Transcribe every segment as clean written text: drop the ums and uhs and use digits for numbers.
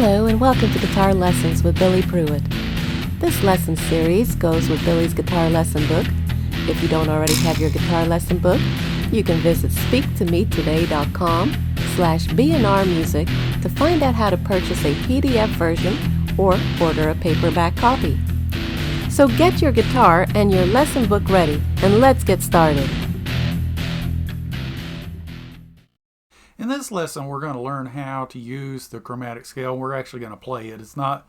Hello and welcome to Guitar Lessons with Billy Pruitt. This lesson series goes with Billy's guitar lesson book. If you don't already have your guitar lesson book, you can visit speaktometoday.com/BNRmusic to find out how to purchase a PDF version or order a paperback copy. So get your guitar and your lesson book ready and let's get started. In this lesson, we're going to learn how to use the chromatic scale. We're actually going to play it. It's not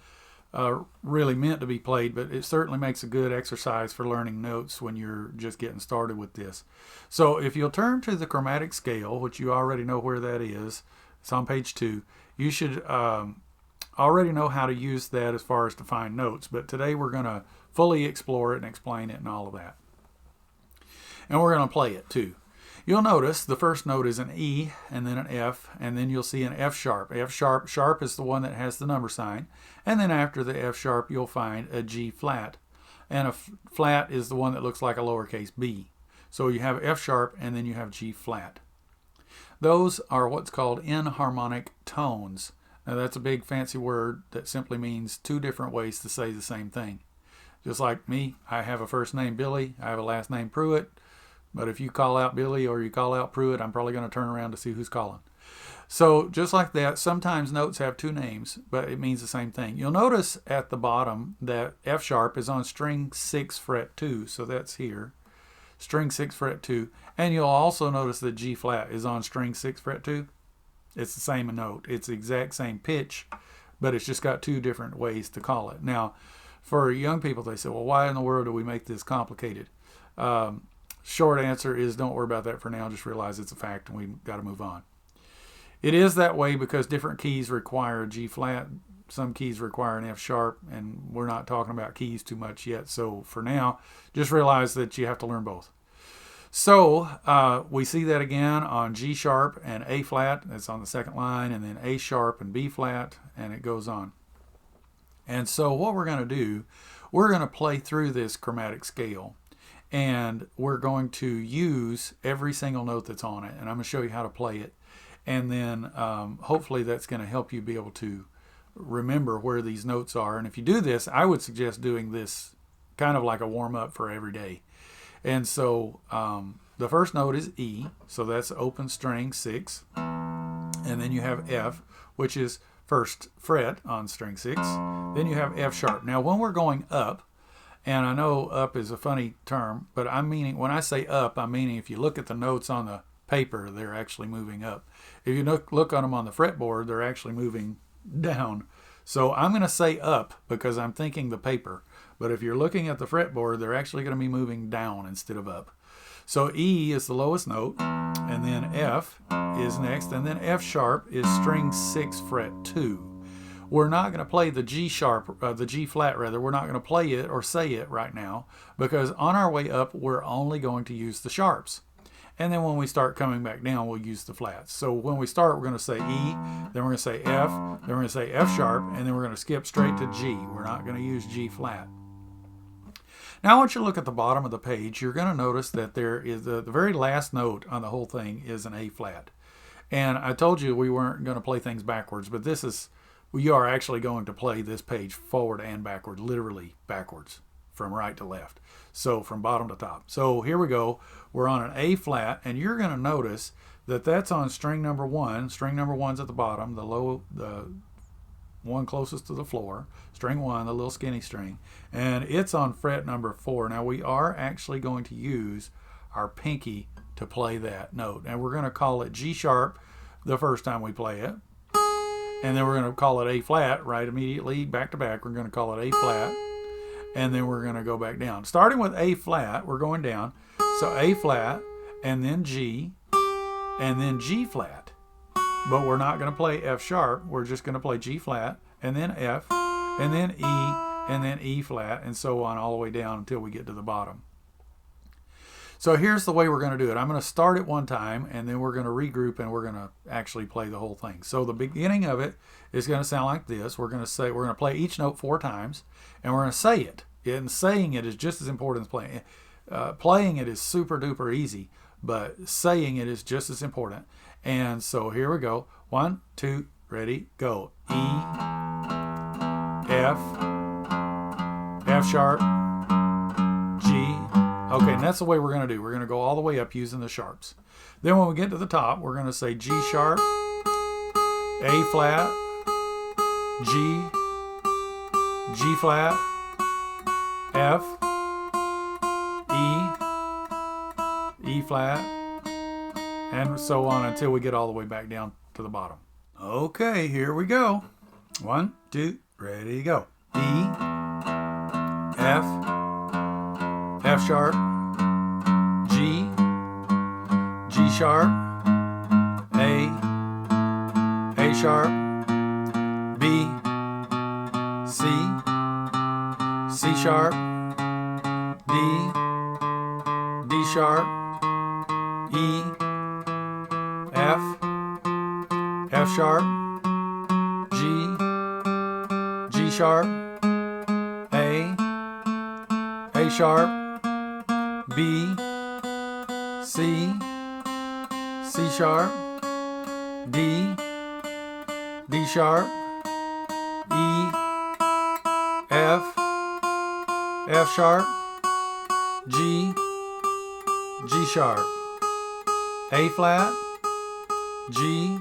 really meant to be played, but it certainly makes a good exercise for learning notes when you're just getting started with this. So if you'll turn to the chromatic scale, which you already know where that is, it's on page 2, you should already know how to use that as far as to find notes. But today we're going to fully explore it and explain it and all of that. And we're going to play it too. You'll notice the first note is an E and then an F, and then you'll see an F sharp. F sharp, sharp is the one that has the number sign. And then after the F sharp, you'll find a G flat. And a flat is the one that looks like a lowercase b. So you have F sharp and then you have G flat. Those are what's called enharmonic tones. Now that's a big fancy word that simply means two different ways to say the same thing. Just like me, I have a first name Billy, I have a last name Pruitt. But if you call out Billy or you call out Pruitt, I'm probably going to turn around to see who's calling. So just like that, sometimes notes have two names, but it means the same thing. You'll notice at the bottom that F sharp is on string 6 fret 2, so that's here. String 6 fret 2. And you'll also notice that G flat is on string 6 fret 2. It's the same note. It's the exact same pitch, but it's just got two different ways to call it. Now, for young people, they say, well, why in the world do we make this complicated? Short answer is don't worry about that for now. Just realize it's a fact and we've got to move on. It is that way because different keys require a G flat. Some keys require an F sharp, and we're not talking about keys too much yet. So for now, just realize that you have to learn both. So we see that again on G sharp and A flat. That's on the second line, and then A sharp and B flat, and it goes on. And so what we're going to do, we're going to play through this chromatic scale. And we're going to use every single note that's on it. And I'm going to show you how to play it. And then hopefully that's going to help you be able to remember where these notes are. And if you do this, I would suggest doing this kind of like a warm-up for every day. And so the first note is E. So that's open string 6. And then you have F, which is first fret on string 6. Then you have F sharp. Now when we're going up, and I know up is a funny term, but I'm meaning, when I say up, I'm meaning if you look at the notes on the paper, they're actually moving up. If you look on them on the fretboard, they're actually moving down. So I'm going to say up because I'm thinking the paper. But if you're looking at the fretboard, they're actually going to be moving down instead of up. So E is the lowest note, and then F is next, and then F sharp is string 6 fret 2. We're not going to play the G sharp, the G flat rather. We're not going to play it or say it right now because on our way up, we're only going to use the sharps. And then when we start coming back down, we'll use the flats. So when we start, we're going to say E, then we're going to say F, then we're going to say F sharp, and then we're going to skip straight to G. We're not going to use G flat. Now, I want you to look at the bottom of the page. You're going to notice that there is the very last note on the whole thing is an A flat. And I told you we weren't going to play things backwards, but this is... we are actually going to play this page forward and backward, literally backwards, from right to left. So from bottom to top. So here we go. We're on an A flat, and you're going to notice that that's on string number 1. String number 1's at the bottom, the one closest to the floor. String 1, the little skinny string. And it's on fret number 4. Now we are actually going to use our pinky to play that note. And we're going to call it G sharp the first time we play it. And then we're going to call it A flat right immediately, back to back. We're going to call it A flat, and then we're going to go back down. Starting with A flat, we're going down. So A flat, and then G, and then G flat. But we're not going to play F sharp. We're just going to play G flat, and then F, and then E, and then E flat, and so on all the way down until we get to the bottom. So here's the way we're going to do it. I'm going to start it one time, and then we're going to regroup, and we're going to actually play the whole thing. So the beginning of it is going to sound like this. We're going to play each note 4 times, and we're going to say it. And saying it is just as important as playing it. Playing it is super duper easy, but saying it is just as important. And so here we go. 1, 2, ready, go. E, F, F sharp, G. Okay, and that's the way we're going to do. We're going to go all the way up using the sharps. Then when we get to the top, we're going to say G sharp, A flat, G, G flat, F, E flat, and so on until we get all the way back down to the bottom. Okay, here we go. 1, 2, ready, go. E, F, F sharp, G, G sharp, A sharp, B, C, C sharp, D sharp, E, F sharp, G sharp, A sharp, B, C sharp, D sharp, E, F sharp, G sharp, A flat, G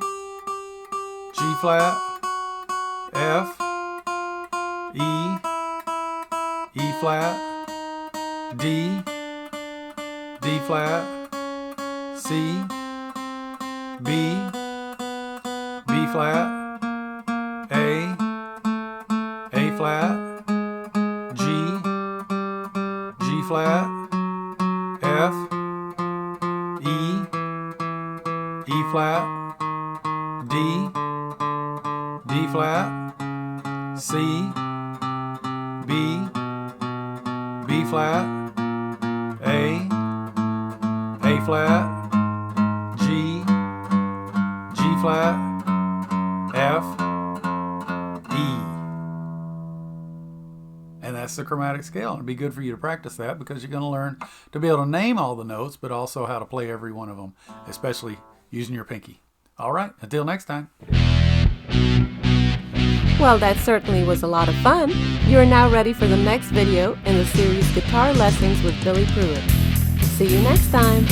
flat, F, E flat, D flat, C, B flat, A flat, G flat, F, E flat, D flat, C, B flat, A flat, G flat, F, E. And that's the chromatic scale. It'd be good for you to practice that because you're going to learn to be able to name all the notes, but also how to play every one of them, especially using your pinky. All right, until next time. Well, that certainly was a lot of fun. You are now ready for the next video in the series Guitar Lessons with Billy Pruitt. See you next time.